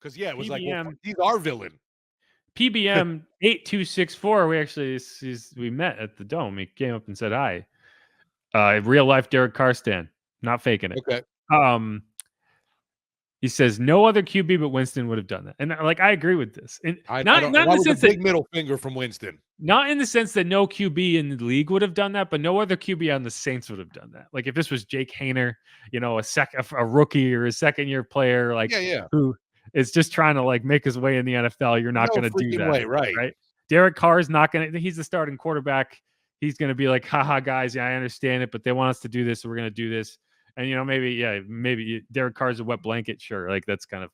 Because it was like, well, PBM he's our villain. PBM 8264. We met at the Dome. He came up and said hi. Real life Derek Carr stan, not faking it. Okay. He says no other QB but Winston would have done that, and I agree with this. And not in the sense big middle finger from Winston. Not in the sense that no QB in the league would have done that, but no other QB on the Saints would have done that. Like if this was Jake Haener, a rookie or a second-year player, who is just trying to make his way in the NFL, you're not going to do that, right? Derek Carr is not going to. He's the starting quarterback. He's going to be like, haha, guys, yeah, I understand it, but they want us to do this, so we're going to do this. And maybe Derek Carr's a wet blanket, sure. That's kind of.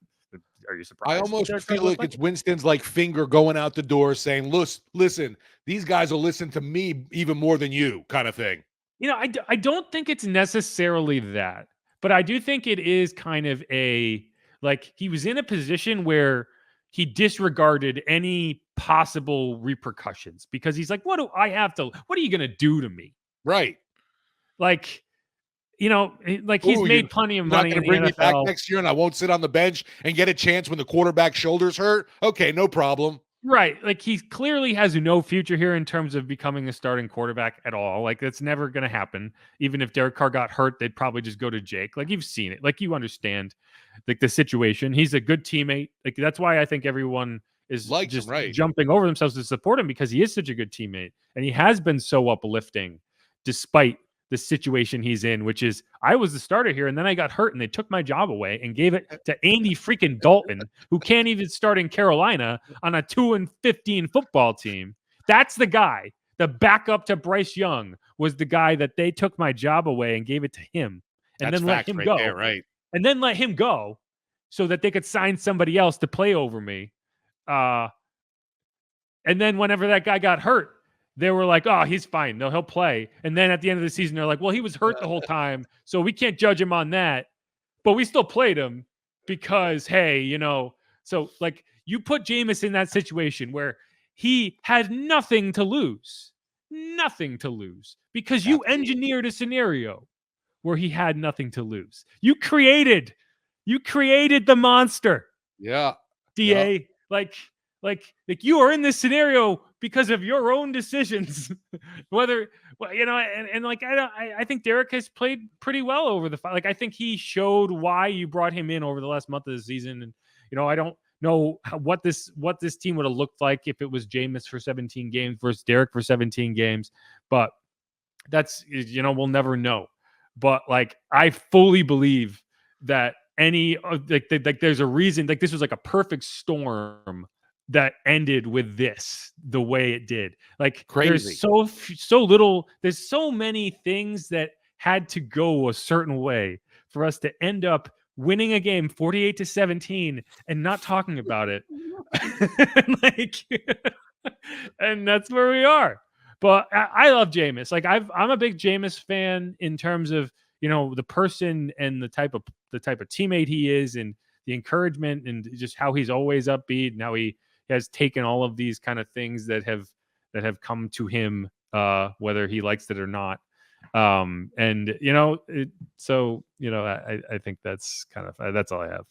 Are you surprised? I almost feel like it's Winston's finger going out the door saying, listen, these guys will listen to me even more than you, kind of thing. I don't think it's necessarily that, but I do think it is kind of he was in a position where he disregarded any possible repercussions because he's like, what are you going to do to me? Right. He's made plenty of money in the bring NFL. Me back next year and I won't sit on the bench and get a chance when the quarterback's shoulders hurt. Okay, no problem. Right. He clearly has no future here in terms of becoming a starting quarterback at all. That's never going to happen. Even if Derek Carr got hurt, they'd probably just go to Jake. You've seen it. You understand the situation. He's a good teammate. That's why I think everyone is jumping over themselves to support him because he is such a good teammate. And he has been so uplifting despite the situation he's in, which is I was the starter here and then I got hurt and they took my job away and gave it to Andy freaking Dalton, who can't even start in Carolina on a 2-15 football team. That's the guy. The backup to Bryce Young was the guy that they took my job away and gave it to him and then let him go. Right. And then let him go so that they could sign somebody else to play over me. And then whenever that guy got hurt, they were like, oh, he's fine. No, he'll play. And then at the end of the season, they're like, well, he was hurt the whole time, so we can't judge him on that. But we still played him because, hey, so you put Jameis in that situation where he had nothing to lose because you engineered a scenario where he had nothing to lose. You created the monster. Yeah. DA. Yeah. You are in this scenario because of your own decisions. I think Derek has played pretty well over the I think he showed why you brought him in over the last month of the season. And I don't know what this team would have looked like if it was Jameis for 17 games versus Derek for 17 games. But that's we'll never know. But I fully believe that there's a reason this was a perfect storm that ended with this the way it did. Crazy. There's so little, there's so many things that had to go a certain way for us to end up winning a game 48-17 and not talking about it. And that's where we are. But I love Jameis. I'm a big Jameis fan in terms of the person and the type of teammate he is, and the encouragement, and just how he's always upbeat, and how he has taken all of these kind of things that have come to him, whether he likes it or not. I think that's kind of that's all I have.